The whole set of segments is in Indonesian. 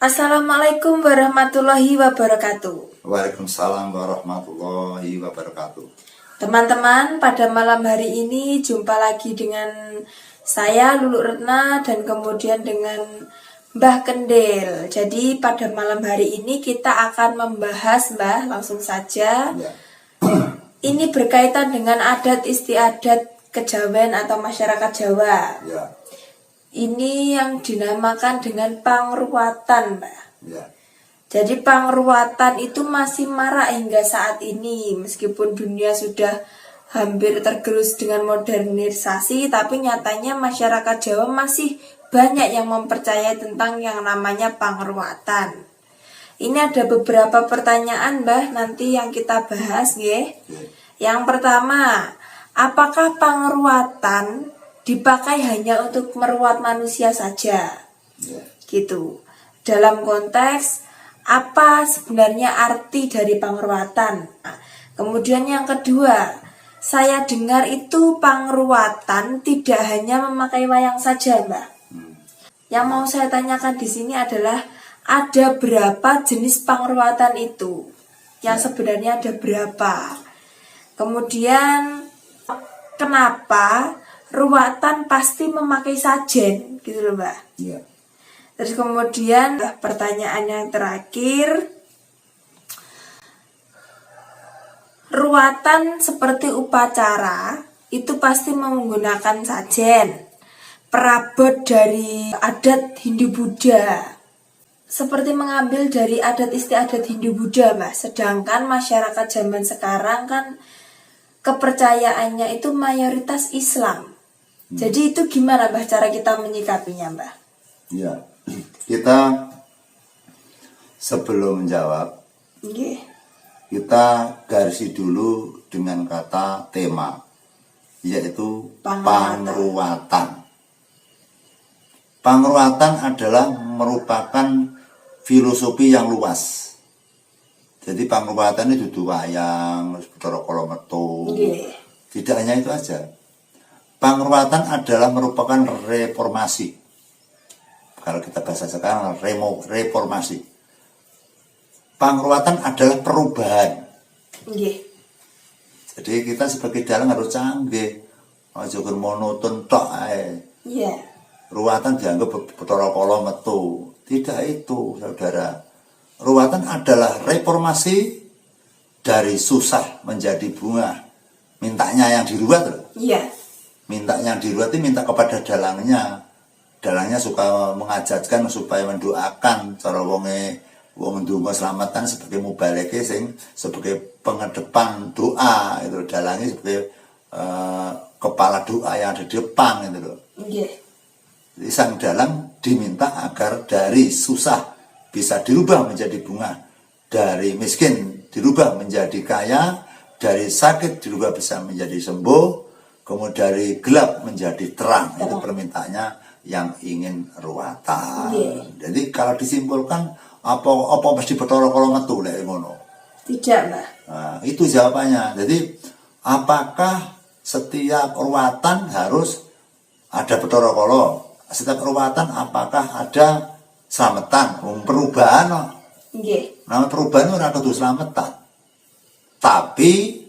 Assalamualaikum warahmatullahi wabarakatuh. Waalaikumsalam warahmatullahi wabarakatuh. Teman-teman, pada malam hari ini jumpa lagi dengan saya Lulu Retna dan kemudian dengan Mbah Kendil. Jadi pada malam hari ini kita akan membahas, Mbah, langsung saja. Ya. Ini berkaitan dengan adat istiadat kejawen atau masyarakat Jawa. Ya. Ini yang dinamakan dengan pangruatan, Mbak. Ya. Jadi pangruatan itu masih marak hingga saat ini. Meskipun dunia sudah hampir tergerus dengan modernisasi, tapi nyatanya masyarakat Jawa masih banyak yang mempercayai tentang yang namanya pangruatan. Ini ada beberapa pertanyaan, Mbah, nanti yang kita bahas, nggih. Ya. Yang pertama, apakah pangruatan dipakai hanya untuk meruat manusia saja? Ya. Gitu. Dalam konteks apa sebenarnya arti dari pangruatan? Nah, kemudian yang kedua, saya dengar itu pangruatan tidak hanya memakai wayang saja, Mbak. Yang mau saya tanyakan di sini adalah ada berapa jenis pangruatan itu? Yang sebenarnya ada berapa? Kemudian kenapa ruatan pasti memakai sajen, gitu loh, Mbak. Ya. Terus kemudian pertanyaan yang terakhir, ruatan seperti upacara itu pasti menggunakan sajen, perabot dari adat Hindu-Buddha, seperti mengambil dari adat istiadat Hindu-Buddha, Mbak. Sedangkan masyarakat zaman sekarang kan kepercayaannya itu mayoritas Islam. Jadi itu gimana, Mbah, cara kita menyikapinya, Mbah? Ya. Kita sebelum menjawab, Nggih. kita garisi dulu dengan kata tema, yaitu pangruatan. Pangruatan adalah merupakan filosofi yang luas. Jadi pangruatan itu dudu wayang, Bathara Kala metu. Nggih. Tidak hanya itu aja. Pangruatan adalah merupakan reformasi. Kalau kita bahasa sekarang, reformasi. Pangruatan adalah perubahan. Nggih. Jadi kita sebagai dalang harus canggih. Aja monoton tok ae. Iya. Ruatan dianggap Bathara Kala metu. Tidak itu, saudara. Ruatan adalah reformasi dari susah menjadi bunga. Mintanya yang diruat loh. Iya. Mintanya yang diruat itu minta kepada dalangnya. Dalangnya suka mengajatkan supaya mendoakan cara wong ndonga selamatan sebagai mubaleke sing sebagai pengedepan doa itu, dalangnya sebagai kepala doa yang ada di depan itu loh. Nggih. Jadi sang dalang diminta agar dari susah bisa dirubah menjadi bunga, dari miskin dirubah menjadi kaya, dari sakit dirubah bisa menjadi sembuh, kemudian dari gelap menjadi terang. Itu permintaannya yang ingin ruatan. Jadi kalau disimpulkan apa mesti Bathara Kala metu lek ngono? Tidak, Mbak. Nah, itu jawabannya. Jadi apakah setiap ruatan harus ada Bathara Kala? Setiap ruatan apakah ada slametan? Perubahan no. Nggih. Nama perubahan ora kudu slametan. Tapi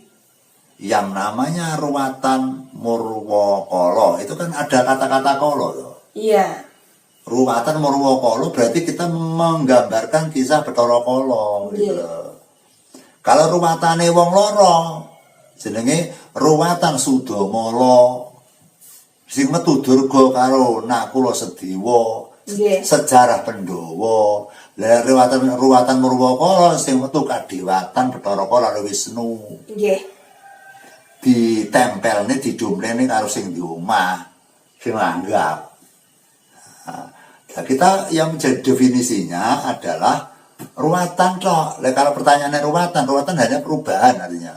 yang namanya ruatan Murwakala itu kan ada kata-kata kala loh. Iya. Ruatan Murwakala berarti kita menggambarkan kisah Bathara Kala gitu. Kalau ruwatane wong loro jenenge ruwatan Sudamala. Sing metu durga karo Nakula Sediwa. Sejarah Pandhawa. Lah ruwatan Murwakala sing metu kadewatan Bathara Kala karo Wisnu. Nggih. Ditempelne didomplene karo sing di omah, sing langgap. Nah, kita yang menjadi definisinya adalah ruwatan tok. Kalau pertanyaannya ruwatan hanya perubahan artinya.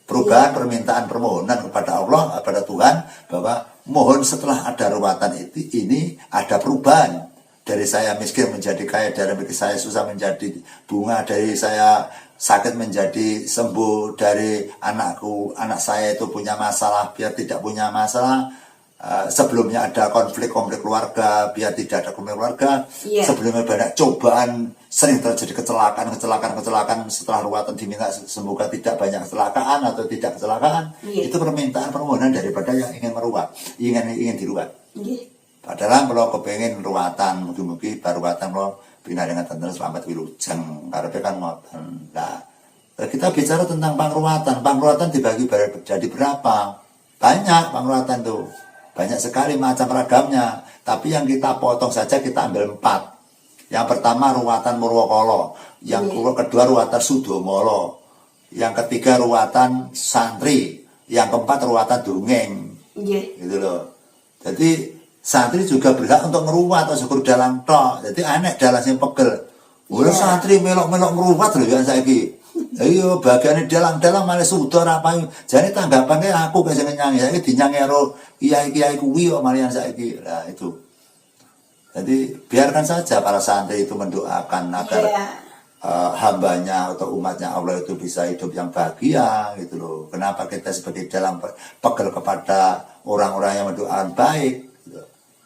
Perubahan permintaan permohonan kepada Allah, kepada Tuhan bahwa mohon setelah ada ruwatan ini ada perubahan. Dari saya miskin menjadi kaya, dari saya susah menjadi bunga, dari saya sakit menjadi sembuh, dari anak saya itu punya masalah biar tidak punya masalah. sebelumnya ada konflik-konflik keluarga, biar tidak ada konflik keluarga. Sebelumnya banyak cobaan, sering terjadi kecelakaan setelah ruwatan diminta semoga tidak banyak kecelakaan atau tidak kecelakaan. Itu permohonan daripada yang ingin meruat, ingin diruat. Padahal kalau kepengen ruwatan, mungkin ruwatan kalau bina dengan tentang selamat wilujeng, karena kan ngoten. Nah, kita bicara tentang pangruatan dibagi jadi berapa? Banyak pangruatan tuh. Banyak sekali macam ragamnya, tapi yang kita potong saja kita ambil 4. Yang pertama ruwatan Murwokolo, yang kedua ruwatan Sudomolo, yang ketiga ruwatan santri, yang keempat ruwatan dongeng. Gitu loh. Jadi santri juga berhak untuk ngeruwat atau syukur dalang tok. Jadi aneh dalang sing pegel. Santri melok-melok ngeruwat lho ya saiki. Ayo bagiane dalang-dalang malah sudo ora payu. Jane tanggapannya aku sing nyanyi, saiki dinyanyi karo kiai-kiai kuwi kok malian saiki. Nah, itu. Jadi biarkan saja para santri itu mendoakan agar hambanya atau umatnya Allah itu bisa hidup yang bahagia gitu loh. Kenapa kita sebagai dalang pegel kepada orang-orang yang mendoakan baik gitu.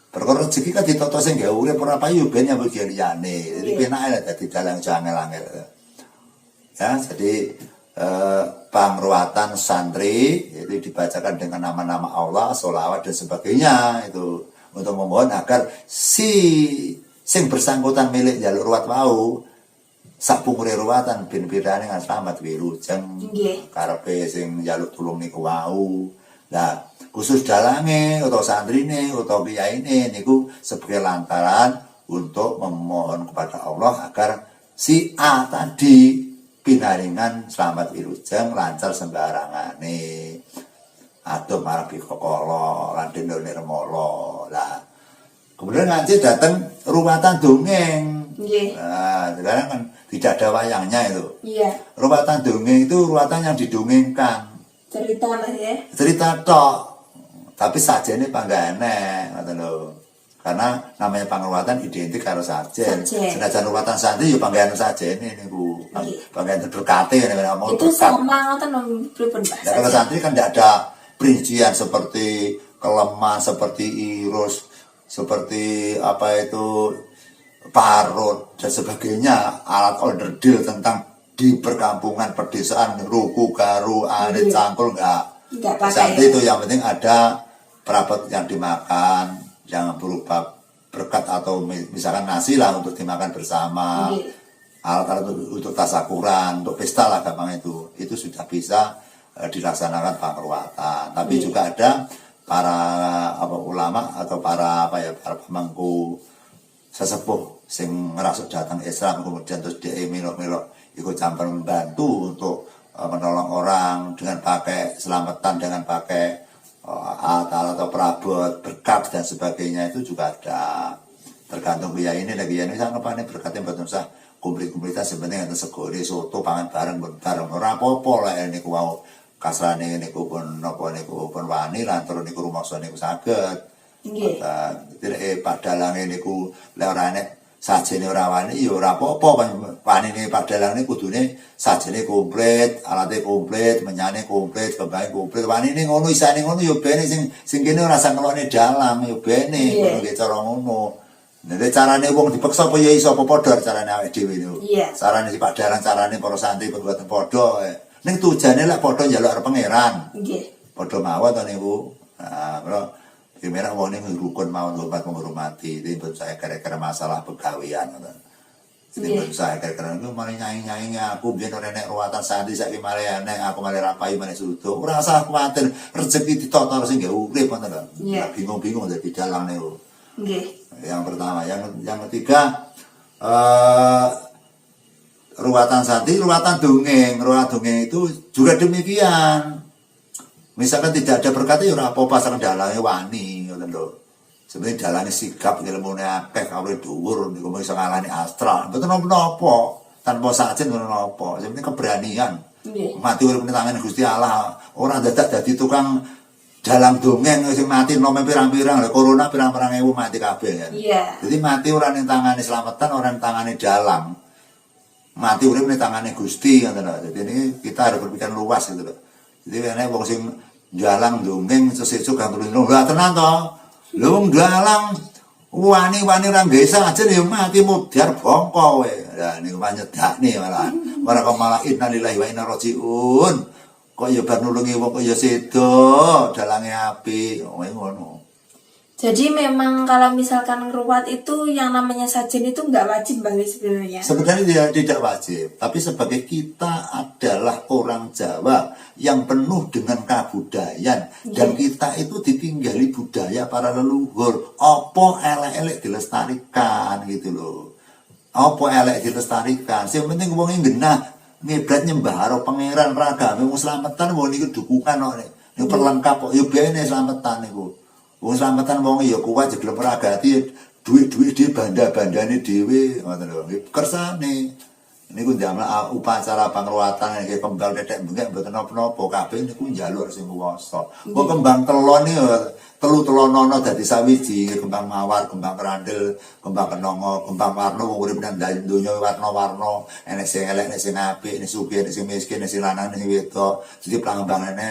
Perkara rezeki kan ditoto sing gawe urip ora payu ben nyambut liyane. Jadi penake dadi dalang angel-angel. Ya, jadi pangruatan santri itu dibacakan dengan nama-nama Allah, sholawat dan sebagainya itu untuk memohon agar sing bersangkutan milik jalur ruwat mau sak pungure ruwatan ben pirane kan selamat wilujeng karepe sing njaluk tulung niku wau. Nah, khusus dalange atau santrine atau kiyaine niku sebagai lantaran untuk memohon kepada Allah agar si A tadi pinaringan selamat wilujeng lancar sembarangane adoh marang bikokolo lan dendol nirmala. Lah kemudian nanti datang ruwatan dongeng. Nah, sekarang kan tidak ada wayangnya itu. Ruwatan dongeng itu ruwatan yang didongengkan. Cerita lah ya. Cerita tok. Tapi sajene panggane ngoten lho. Karena namanya pangruwatan identik karo sajen. Senajan ruwatan santri ya panggilan sajene niku. Panggilan berkate nek mau itu sama ngoten pripun Pak? Ya, kalau santri kan tidak ada perincian seperti kelemahan, seperti irus, seperti apa itu parut dan sebagainya, alat onderdil tentang di perkampungan pedesaan ruku garu arit cangkul enggak santri itu yang penting ada perabot yang dimakan yang berupa berkat atau misalkan nasi lah untuk dimakan bersama, alat-alat untuk tasakuran, untuk pesta lah gampang itu sudah bisa dilaksanakan pangruwatan. Tapi juga ada para ulama atau para pemangku sesepuh sing ngerasuk datang Islam kemudian terus dia melok-melok ikut campur membantu untuk menolong orang dengan pakai selamatan, dengan pakai alat-alat atau perabot, berkat dan sebagainya itu juga ada. Tergantung kiai ini lagi ini sangat apa nih berkatnya betul sah kumplit-kumplitan sebenarnya itu segori soto pangan bareng ora apa-apa lah ini ku mau kasrane niku pun napa niku pun wani lan terus niku rumaksa niku saged. Nggih. Pak dalange niku lek ora enek sajene ora wani ya ora apa-apa wanine Pak dalange kudune sajene komplit, alate komplit, menyane komplit, kembange komplit. Wanine ngono isane ngono ya bene sing kene ora sangkelone dalang ya bene ngono ge cara ngono. Nek carane wong dipaksa apa ya iso apa padha carane awake dhewe niku. Carane si Pak dalang, carane para santri perbuatan padha. Ning tujane lek padha njaluk arep pangeran. Nggih. Padha mawon to niku. Nah, kula gimana wong ning rukun mawon hormat menghormati. Timbul saya kira-kira masalah pegawean ngoten. Timbul saya kira-kira niku mari nyai-nyai aku biyen ora enek ruwatan santri saiki mari enek aku mari rapayu mari sudo. Ora usah kuwatir rezeki ditata sing nggih urip ngoten lho. Bingung-bingung dadi dalang niku. Nggih. Yang pertama, yang ketiga ruwatan santri, ruwatan dongeng itu juga demikian. Misalkan tidak ada berkat ya ora apa-apa sareng dalange wani ngoten lho. Sebenarnya dalange sigap ilmune akeh kawruh dhuwur niku iso ngalani astral. Mboten napa-napa, tanpa sajen ngono napa. Sebenarnya keberanian. Mati urip ning tangane Gusti Allah, ora dadak dadi tukang dalang dongeng sing mati nome pirang-pirang lho corona pirang-pirang ewu mati kabeh kan. Jadi mati ora ning tangane slametan, ora ning tangane dalang. Mati urip ning tangane Gusti ngoten lho. Jadi ini kita harus berpikir luas gitu lho. Jadi nek wong sing Dalang dongeng sesuk kang tulung lha tenan to. Lho wong dalang wani-wani ra nggae sajen ya mati mudhar bongko kowe. Lah niku nyedakne malah. Ora kok malah innalillahi wa inna rajiun. Kok ya bar nulungi wong kok ya sedo, dalange apik, ngono. Jadi memang kalau misalkan ngeruat itu yang namanya sajen itu nggak wajib Bang sebenarnya. Sebenarnya tidak wajib, tapi sebagai kita adalah orang Jawa yang penuh dengan kabudayaan dan kita itu ditinggali budaya para leluhur. Apa elek-elek dilestarikan gitu loh. Apa elek dilestarikan. Sing penting wong genah ngiblat nyembah karo pangeran ragame wong slametan wong niku dukungan kok. Niku perlengkap kok yo bene slametan niku. Wong slametan wong ya kuat jeglem ragati duit-duit di banda-bandane dhewe ngoten lho. Kersane niku ndamel upacara pangruwatan nggih kembang tetek bengek mboten napa-napa kabeh niku njaluk sing kuwasa. Kok kembang telon iki telu-telonono dadi sawiji, kembang mawar, kembang kerandel, kembang kenongo, kembang warna wong urip nang donya warna-warna, enek sing elek, enek sing apik, enek sugih, enek sing miskin, enek sing lanang, enek sing wedok. Dadi plambangane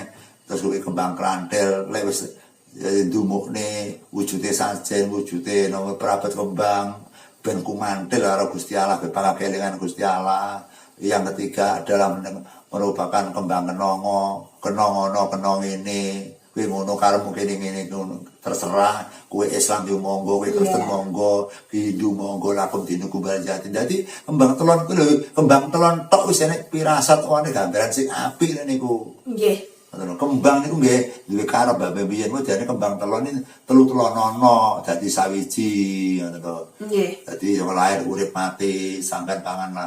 terus kuwi kembang kerandel lek wis dumukne wujude sajen, wujude nomor perabot kembang ben kumantil karo Gusti Allah, bepangakelingan Gusti Allah. Yang ketiga adalah merupakan kembang kenongo, kenongono kenong ini. Kuwi ngono karepmu kene ngene terserah, kowe Islam yo monggo, kowe Kristen monggo, Hindu monggo, lakum dinukum jati. Dadi kembang telon kuwi lho, kembang telon tok wis enek pirasat wane gambaran sing apik niku. Nggih. Kembang niku nggih duwe karep bae biyen kuwi jane kembang telon iki telu-telonono dadi sawiji ngono to. Nggih. Dadi yang lahir urip mati sampean pangan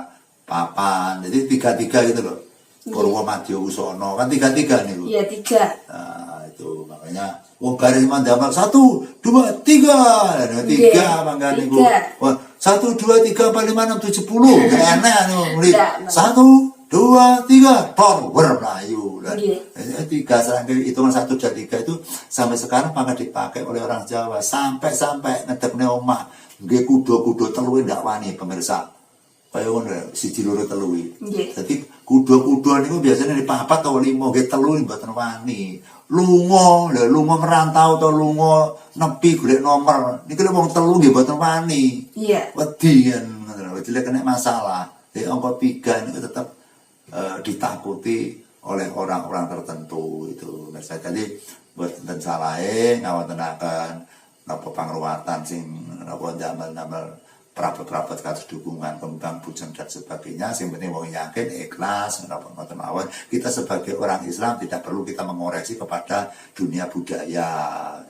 papan. Jadi tiga-tiga gitu loh. Purwa Madya Usana kan tiga-tiga niku. Iya, 3. Nah, itu makanya wong bareng mandamel 1 2 3. Nah, 3 mangga niku. Wah, 1 2 3 4 5 6 7 10. Enak niku. 1 2 3 power melayu. Tiga serangkai hitungan 1 dan 3 itu sampai sekarang pangkat dipakai oleh orang Jawa sampai ngedepne omah nggih kuda-kuda telu ndak wani pemirsa. Kaya ngono siji loro telu iki. Dadi kuda-kuda niku biasanya di 4 atau 5 nggih telu mboten wani. Lunga merantau atau lunga nepi golek nomor. Niku lho wong telu nggih mboten wani. Iya. Wedi kan ngono. Wedi kena masalah. Jadi angka 3 niku tetap ditakuti oleh orang-orang tertentu itu. Jadi buat enten salahe ngawontenaken napa pangruwatan sing napa damel-damel perabot-perabot kados dukungan kembang bujang dan sebagainya. Sing penting wong yakin ikhlas napa ngoten mawon. Kita sebagai orang Islam tidak perlu kita mengoreksi kepada dunia budaya.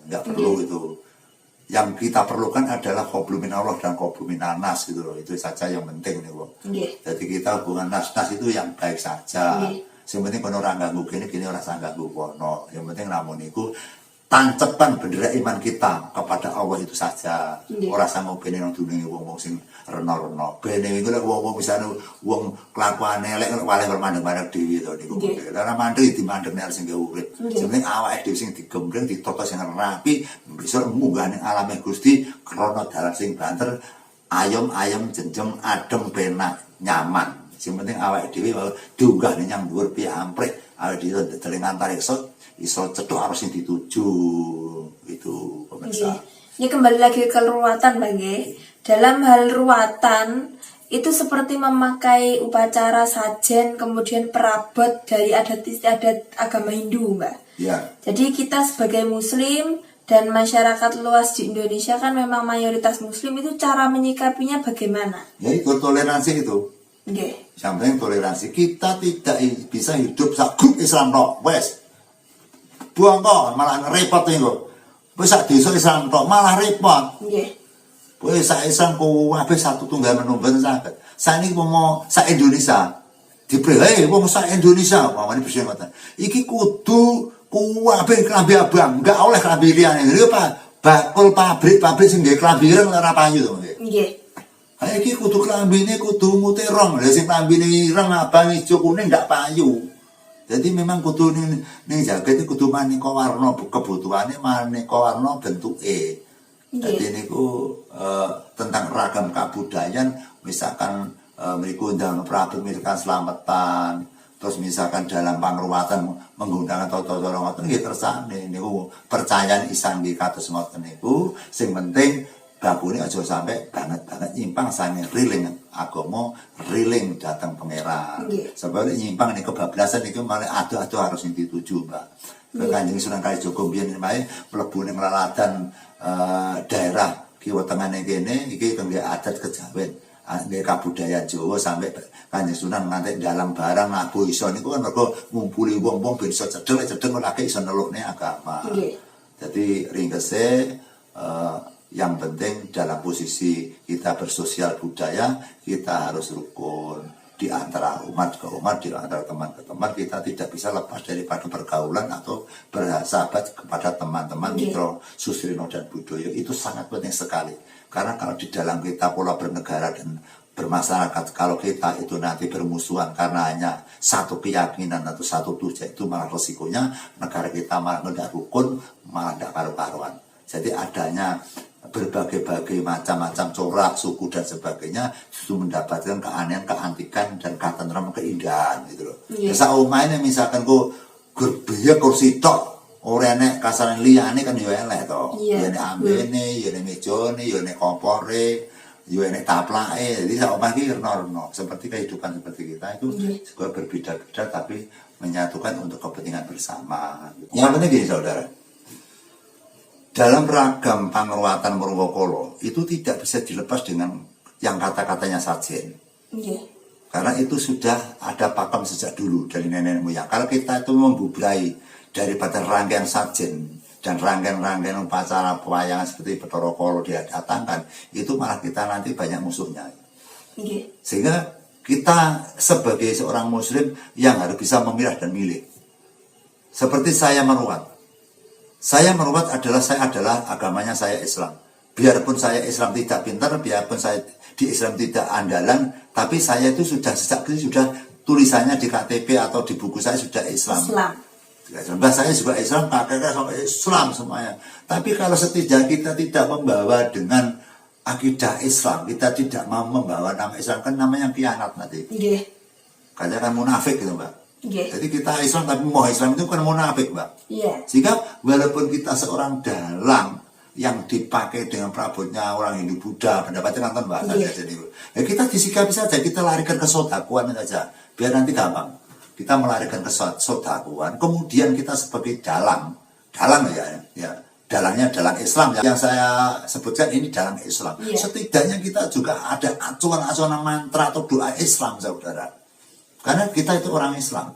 Enggak perlu itu. Yang kita perlukan adalah qablumin Allah dan qablumin nas gitu loh. Itu saja yang penting nih, Bu. Jadi kita hubungan nas-nas itu yang baik saja. Yang penting kono ora ganggu kene ora ganggu kono. Yang penting namun iku tancepan bendera iman kita kepada Allah itu saja. Ora sanggup bene nang dunia wong-wong sing rena-rena. Bene iku lek wong-wong misale wong kelakuane elek waleh mandeg-mandeg dhewe to niku. Ora mandeg dimandeg nek sing urip. Jeneng awake dhewe sing digembleng ditata sing rapi bisa munggah ning alame Gusti krana dalan sing banter ayem-ayem jenjem adem penak nyaman. Sing penting awake dhewe diunggah ning nyang dhuwur piye amprih awake dhewe deling antariksa iso cethuk arep sing dituju itu pemirsa. Ini kembali lagi ke ruwatan Bang nggih. Dalam hal ruwatan itu seperti memakai upacara sajen kemudian perabot dari adat istiadat agama Hindu, Mbak. Ya. Jadi kita sebagai muslim dan masyarakat luas di Indonesia kan memang mayoritas muslim, itu cara menyikapinya bagaimana? Ya itu toleransi itu. Nggih. Sampai toleransi kita tidak bisa hidup sak grup Islam tok. Wes. Buang kok malah repot niku. Wis sak desa Islam tok malah repot. Nggih. Wis sak Islam kabeh satu tunggal menumben saged. Saniki mau sak Indonesia. Diprehe wong sak Indonesia pamane bisa ngoten. Iki kudu kabeh klambi abang, enggak oleh klambi liyane. Lha apa? Bakul pabrik sing nggawe klambi ireng ora payu to, nggih. Nggih. Ha iki kudu klambine kudu muterong. Lha sing klambine ireng abang ijo kuning ndak payu. Jadi memang kudu ning jaket iki kudu maneka warna, kebutuhane maneka warna bentuke. Jadi niku tentang ragam kabudayaan misalkan mriku ndang perabot misalkan selamatan terus misalkan dalam pangruwatan menggunakan tata-tata ngoten nggih kersane niku percayaan isan nggih kados ngoten niku sing penting bakune aja sampai banget nyimpang sange riling agama riling datang pangeran. Sebab nyimpang ning kebablasan niku malah adu-adu harus yang dituju, Mbak. Kanjeng Sunan Kalijaga biyen mae mlebu ning laladan daerah Kiwa Tengah kene iki kangge adat kejawen. Nggih kabudayaan Jawa sampai Kanjeng Sunan nganti dalam barang nabu iso niku kan mergo ngumpuli wong-wong ben iso cedhek ora iso nelukne agama. Jadi ringkese yang penting dalam posisi kita bersosial budaya kita harus rukun di antara umat ke umat, di antara teman ke teman. Kita tidak bisa lepas daripada pergaulan atau bersahabat kepada teman-teman mitra Susrino dan Budoyo. Itu sangat penting sekali. Karena kalau di dalam kita pola bernegara dan bermasyarakat, kalau kita itu nanti bermusuhan karena hanya satu keyakinan atau satu tujuan, itu malah resikonya negara kita malah tidak rukun, malah tidak karu-karuan. Jadi adanya berbagai-bagai macam-macam corak, suku dan sebagainya itu mendapatkan keanehan, keantikan dan ketentraman, keindahan gitu loh. Saumaine misalkan ku gerbaya kursi tok ora nek kasaran liyane kan yo elek to. Ya nek ambene, ya nek mejane, ya nek kompore, ya nek taplake. Jadi sak omah iki reno-reno. Seperti kehidupan seperti kita itu juga berbeda-beda tapi menyatukan untuk kepentingan bersama. Yang penting gini saudara. Dalam ragam pangruwatan Purwokala itu tidak bisa dilepas dengan yang kata-katanya sajen. Karena itu sudah ada pakem sejak dulu dari nenek moyang. Kalau kita itu membubrai daripada rangkaian sajen dan rangkaian upacara pewayangan seperti Bathara Kala didatangkan, itu malah kita nanti banyak musuhnya. Sehingga kita sebagai seorang muslim yang harus bisa memilah dan milih. Seperti saya meruat. Saya meruat adalah saya adalah agamanya saya Islam. Biarpun saya Islam tidak pintar, biarpun saya di Islam tidak andalan, tapi saya itu sudah sejak kecil sudah tulisannya di KTP atau di buku saya sudah Islam. Saya juga Islam, kakek sampai Islam semuanya. Tapi kalau setidaknya kita tidak membawa dengan akidah Islam, kita tidak mau membawa nama Islam, kan namanya khianat nanti. Katakan munafik gitu, Mbak. Jadi kita Islam tapi mau Islam itu kan munafik, Mbak. Sehingga walaupun kita seorang dalang yang dipakai dengan perabotnya orang Hindu Buddha, pendapatnya nonton bahasa jadi ya kita disikapi saja, kita larikan ke sodakuan saja, biar nanti gampang. Kita melarikan ke sodakuan, kemudian kita sebagai dalang ya, dalangnya dalang Islam yang saya sebutkan ini dalang Islam. Setidaknya kita juga ada acuan-acuan mantra atau doa Islam, saudara. Karena kita itu orang Islam,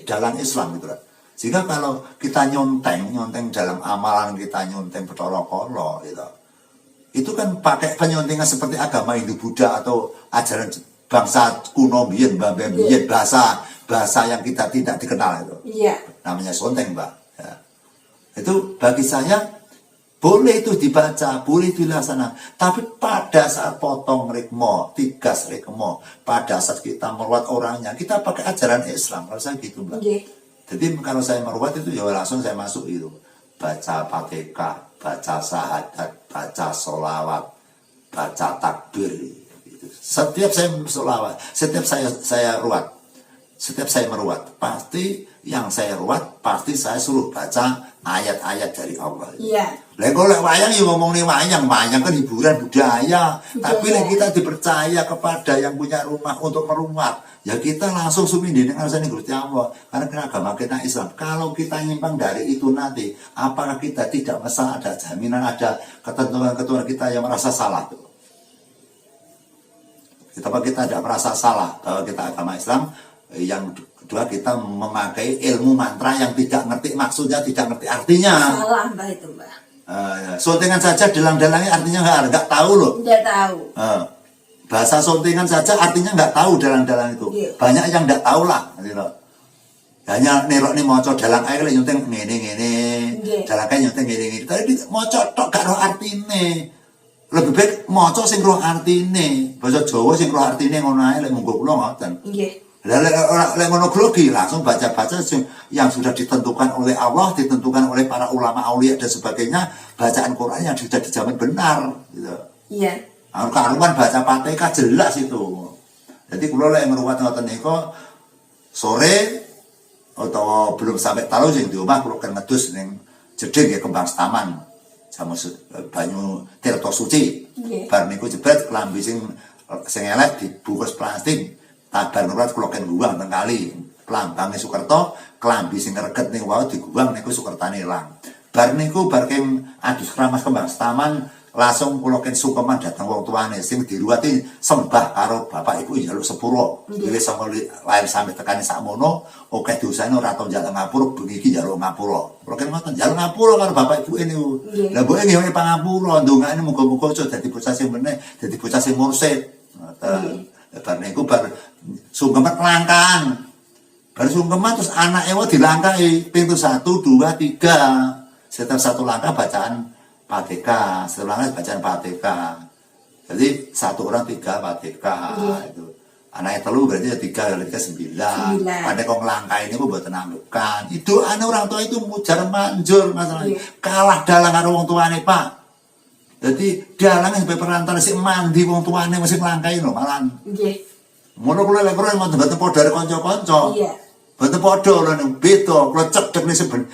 dalang Islam gitu. Sehingga kalau kita nyonteng dalam amalan kita nyunteng Bathara Kala gitu. Itu kan pakai penyuntingan seperti agama Hindu Buddha atau ajaran bangsa kuno biyen, bahasa yang kita tidak dikenal itu. Namanya sonteng, Mbak. Ya. Itu bagi saya boleh itu dibaca, boleh dilaksanakan. Tapi pada saat potong rikmo, tigas rikmo, pada saat kita meruat orangnya, kita pakai ajaran Islam. Kalau saya gitu, Mbak. Jadi kalau saya meruat itu ya langsung saya masuk itu. Baca Fatihah, baca syahadat, baca sholawat, baca takbir. Gitu. Setiap saya sholawat, setiap saya ruat, setiap saya meruat, pasti yang saya ruat, pasti saya suruh baca ayat-ayat dari Allah. Kalau wayang ya ngomong nih wayang kan hiburan budaya. Tapi kita dipercaya kepada yang punya rumah untuk meruat, ya kita langsung sumindhi dengan rasane Gusti Allah. Karena agama kita Islam. Kalau kita nyimpang dari itu nanti, apakah kita tidak masalah ada jaminan, ada ketentuan-ketentuan kita yang merasa salah? Kita tidak merasa salah bahwa kita agama Islam. Yang kedua, kita memakai ilmu mantra yang tidak ngerti maksudnya, tidak ngerti artinya. Salah, Mbak, itu, Mbak. Sontengan saja dalang-dalangnya artinya nggak tahu loh. Nggak tahu. Bahasa sontengan saja artinya nggak tahu dalang-dalang itu. Banyak yang nggak tahu lah. Gitu. Hanya nerok nih moco dalang air lah nyunteng ngene. Dalangnya nyunteng ngene. Tapi moco tok gak roh artine. Lebih baik moco sing roh artine. Bahasa Jawa sing roh artine ngono ae lek munggo kula ngoten. Lek ngono grogi langsung baca-baca yang sudah ditentukan oleh Allah, ditentukan oleh para ulama aulia dan sebagainya, bacaan Quran yang sudah dijamin benar gitu. Karuan baca Fatihah jelas itu. Jadi kula lek ngruwat ngoten niku sore atau belum sampai taruh sing di omah kula kan ngedus ning jeding ya Kembang Setaman sama banyu Tirta Suci. Bar niku jebret klambi sing elek dibungkus plastik tabar nurat kula kan guwang teng kali Plambange Sukerto klambi sing reget ning wau diguwang niku Sukertane ilang. Bar niku bar keng adus kramas Kembang Setaman langsung kula ken sungkeman dateng wong tuane sing diruwati sembah karo bapak ibu njaluk sepuro. Dhewe saka lahir sampe tekane sakmono akeh dosane ora tau njaluk ngapura bengi iki njaluk ngapura. Kula ken ngoten njaluk ngapura karo bapak ibuke niku. Lah mboke nggih pangapura ndongane muga-muga aja dadi bocah sing meneh, dadi bocah sing mursid. Ngoten. Bar niku bar sungkeman langkang. Bar sungkeman terus anake wae dilangkahi pintu 1 2 3. Setiap satu langkah bacaan Fatihah, setelahnya bacaan Fatihah. Jadi satu orang 3 Fatihah itu. Anaknya telu berarti 3 kali 3 9. Pada kong langkah ini buat tenangkan. Itu anak orang tua itu mujar manjur masalahnya. Kalah dalang karo wong tuane, Pak. Jadi dalang sampai perantara sik mandi wong tuane mesti nglangkahi lho malan. Nggih. Ngono kula lek kula ngoten mboten padha karo kanca-kanca. Iya. Mboten padha lho ning beda, kula cedhek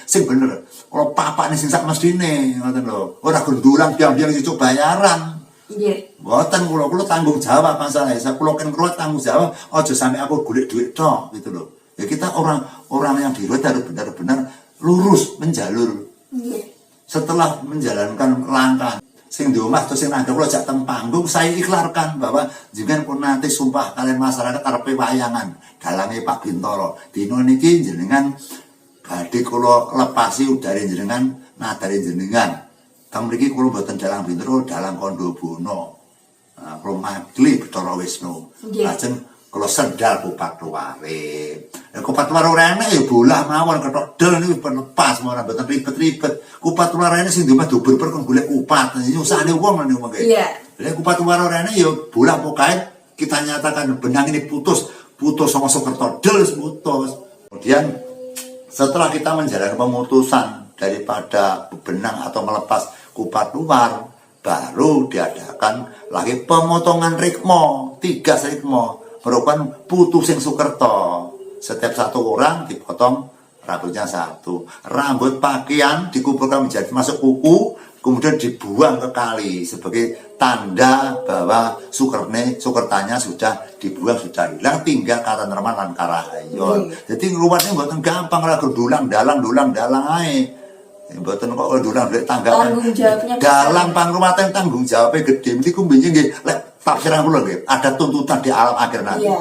sing bener. Kalau papak nih sing sak mestine ngoten lho. Ora gundulang biang-biang sing bayaran. Nggih. Mboten kula tanggung jawab masalah. Kula kan kula tanggung jawab aja sampai aku golek duit tok gitu loh. Ya kita orang yang diruat harus benar-benar lurus menjalur. Nggih. Setelah menjalankan langkah sing di omah terus sing nang kula jak teng panggung saya iklarkan bahwa jenengan pun nanti sumpah kalian masyarakat arepe wayangan dalange Pak Bintoro. Dino niki jenengan badhe kula lepasi udare jenengan nadare jenengan. Teng mriki kula boten dalang Bintoro, dalang Kondo Bono. Nah, kula magli Bathara Wisnu. Lajeng kula sendal Kupat Luware. Kupat Luware ora enak ya bolah mawon kethok del niku lepas mawon boten ribet-ribet. Kupat Luware sing ndemah dobel perkon golek kupat. Nyusahne wong niku mengke. Iya. Lek Kupat Luware ora enak ya bolah pokae kita nyatakan benang ini putus sama Sukerto del putus. Kemudian setelah kita menjalankan pemutusan daripada benang atau melepas kupat luar, baru diadakan lagi pemotongan rikmo, 3 rikmo, merupakan putusing Sukerto. Setiap satu orang dipotong rambutnya 1. Rambut pakaian dikumpulkan menjadi masuk kuku, kemudian dibuang ke kali sebagai tanda bahwa Sukertanya sudah dibuang, sudah hilang, tinggal kata Nerman lan Karahayon. Jadi luarnya mboten gampang lah dulang dalang ae. Mboten kok dulang duit tangga. Tanggung jawabnya dalam pangruwatan tanggung jawabnya gede. Niku mbenjing nggih lek tafsiran kula nggih ada tuntutan di alam akhir nanti.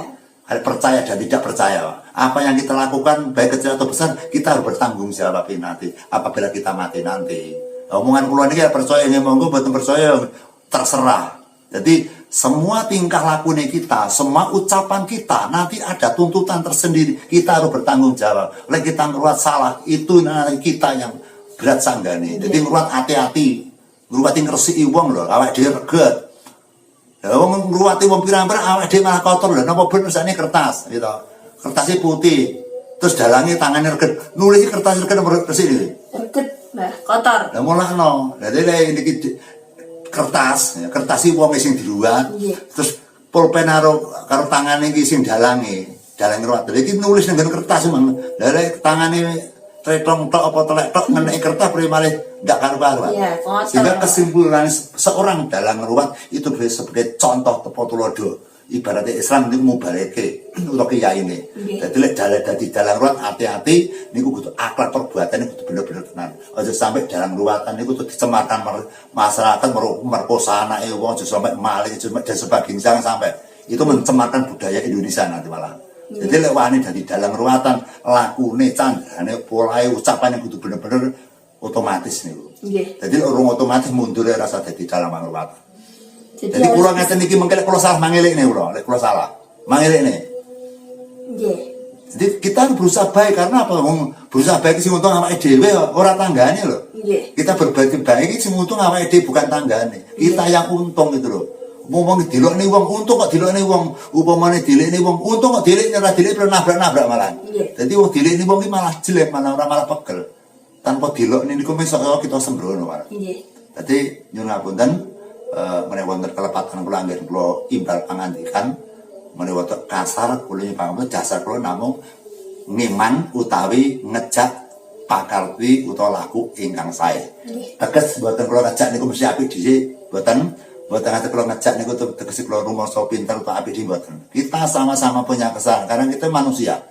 Ada percaya dan tidak percaya. Apa yang kita lakukan baik kecil atau besar kita harus bertanggung jawab nanti apabila kita mati nanti. Omongan kula niki percaya nggih monggo, mboten percaya terserah. Jadi semua tingkah laku kita, semua ucapan kita nanti ada tuntutan tersendiri. Kita harus bertanggung jawab. Lek kita ngruat salah itu nanti kita yang berat sanggane. Jadi ngruat hati-hati. Ngruwati ngresiki wong lho, awake dhewe reget. Lah wong ngruwati wong pirang-pirang awake dhewe malah kotor lho. Napa ben mesane kertas gitu. Kertasnya putih. Terus dalange tangane reget. Nulis kertas reget nomor resik iki. Reget. Nah, kotor. Lah mulakno. Lah dene iki kertas si wong sing diruat. Terus pulpen karo tangane iki sing dalange ruwat. Lah iki nulis nang kertas mang. Lah tangane tretong tok apa telek tok ngeneki kertas primalih ndak karu-karuan. Iya, sehingga kesimpulan seorang dalang ruwat itu sebagai contoh tepo tulodo. Ibaratnya Islam niku mubaleke utawa kiyaine. Dadi lek dadi dalang ruwat hati-hati niku kudu akhlak perbuatan niku kudu bener-bener tenan. Aja sampai dalang ruwatan niku kudu dicemarkan masyarakat merkosa anake wong, aja sampai maling dan sebagainya jangan sampai. Itu mencemarkan budaya Indonesia nanti malah. Jadi lek wani dadi dalang ruwatan lakune candane polahe ucapane kudu bener-bener otomatis niku. Nggih. Dadi urung otomatis mundur rasa dadi dalang ruwatan. Jadi kula ngeten iki mengke kula salah mangelikne kula, lek kula salah. Mangelikne. Nggih. Jadi kita harus berusaha baik karena apa? Berusaha baik sing untung awake dhewe ora tanggane lho. Nggih. Kita berbuat baik iki sing untung awake dhewe bukan tanggane. Kita yang untung gitu lho. Ngomong dilokne wong untung kok dilokne wong, upamane dilekne wong untung kok dilekne ora dilekne nabrak-nabrak malah. Jadi wong dilekne wong iki malah jelek, malah pegel. Tanpa dilokne niku mesok kita sembrono malah. Nggih. Dadi nyuwun ngapunten menawi wonten kelepatan kula anggen kula imbal pangandikan menawi wonten kasar kula nyuwun dasar kula namung ngiman utawi ngejak pakarti utawa laku ingkang sae. Teges mboten kula ngejak niku mesti apik dhisik, mboten ngajak kula ngejak niku teges kula rumangsa pinter utawa apik dhisik mboten. Kita sama-sama punya kesalahan karena kita manusia.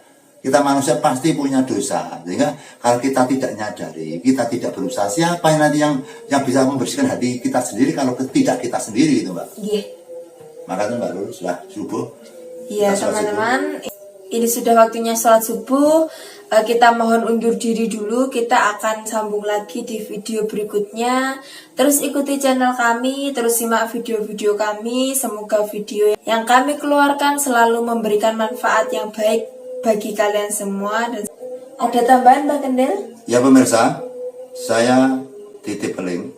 Kita manusia pasti punya dosa. Sehingga kalau kita tidak nyadari, kita tidak berusaha, siapa yang nanti yang bisa membersihkan hati kita sendiri kalau tidak kita sendiri itu, Mbak. Iya. Makanya Mbak Lulu sudah subuh. Iya teman-teman, ini sudah waktunya sholat subuh. Kita mohon undur diri dulu. Kita akan sambung lagi di video berikutnya. Terus ikuti channel kami, terus simak video-video kami. Semoga video yang kami keluarkan selalu memberikan manfaat yang baik bagi kalian semua. Dan ada tambahan Mbak Kendel? Ya pemirsa, saya titip link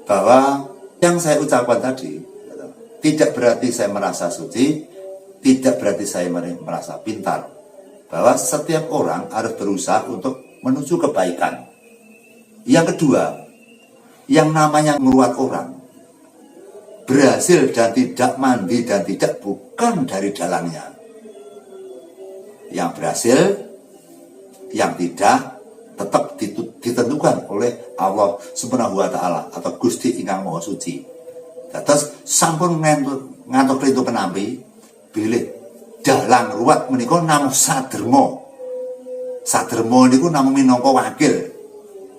bahwa yang saya ucapkan tadi tidak berarti saya merasa suci, tidak berarti saya merasa pintar. Bahwa setiap orang harus berusaha untuk menuju kebaikan. Yang kedua, yang namanya meruat orang berhasil dan tidak mandi dan tidak bukan dari dalangnya. Yang berhasil, yang tidak tetap ditentukan oleh Allah Subhanahu wa taala atau Gusti ingkang Maha Suci. Terus sampun ngantuk itu penampi bilih dalang ruwat menika namung saderma. Saderma niku namung minangka wakil,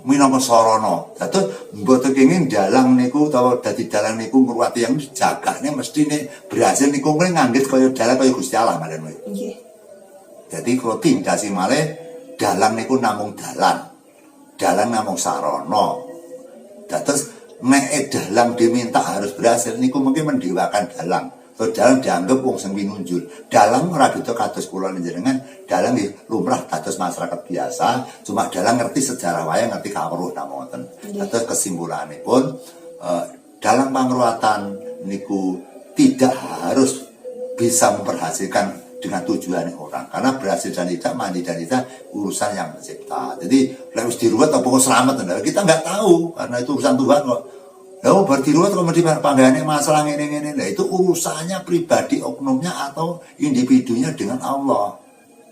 minangka sarana. Dados mboten kenging dalang niku utawa dadi dalang niku ngruwati yang jagane mestine berhasil niku nganggit kaya dalang kaya Gusti Allah malen kowe. Nggih. Jadi kalau tindasi malih dalang niku namung dalang namung sarana. Terus nek dalang diminta harus berhasil niku mungkin mendewakan dalang. So dalang dianggap wong sing pinunjul. Dalang ora beda kados kula njenengan, dalang nggih lumrah kados masyarakat biasa, cuma dalang ngerti sejarah wayang, ngerti kawruh namonten. Terus kesimpulanipun dalang pangruwatan niku tidak harus bisa memperhasilkan dengan tujuan orang, karena berhasil dan tidak, mandi dan tidak urusan yang mencipta. Jadi harus diruat apa kok selamat, kita nggak tahu karena itu urusan Tuhan kok. Lalu berdiruat kok mesti panggane masalah ini. Nah itu urusannya pribadi oknumnya atau individunya dengan Allah.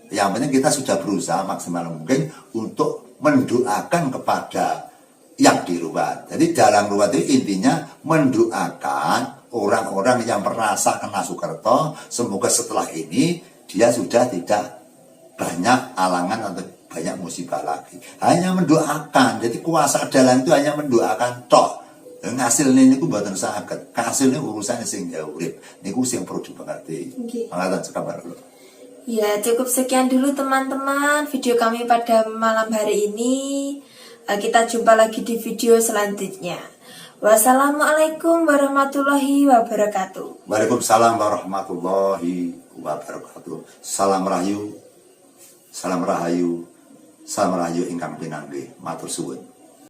Yang penting kita sudah berusaha maksimal mungkin untuk mendoakan kepada yang diruat. Jadi dalam ruat itu intinya mendoakan orang-orang yang merasa kena Sukerto, semoga setelah ini dia sudah tidak banyak alangan atau banyak musibah lagi. Hanya mendoakan. Jadi kuasa dalang itu hanya mendoakan tok. Ngasilnya ini buatan sakit. Hasilnya urusannya sing jauh urip. Niku sing perlu dimengerti. Mangatan sekabar dulu. Ya, cukup sekian dulu teman-teman video kami pada malam hari ini. Kita jumpa lagi di video selanjutnya. Wassalamualaikum warahmatullahi wabarakatuh. Waalaikumsalam warahmatullahi wabarakatuh. Salam rahayu, salam rahayu, salam rahayu ingkang pinanggih. Matur suwun.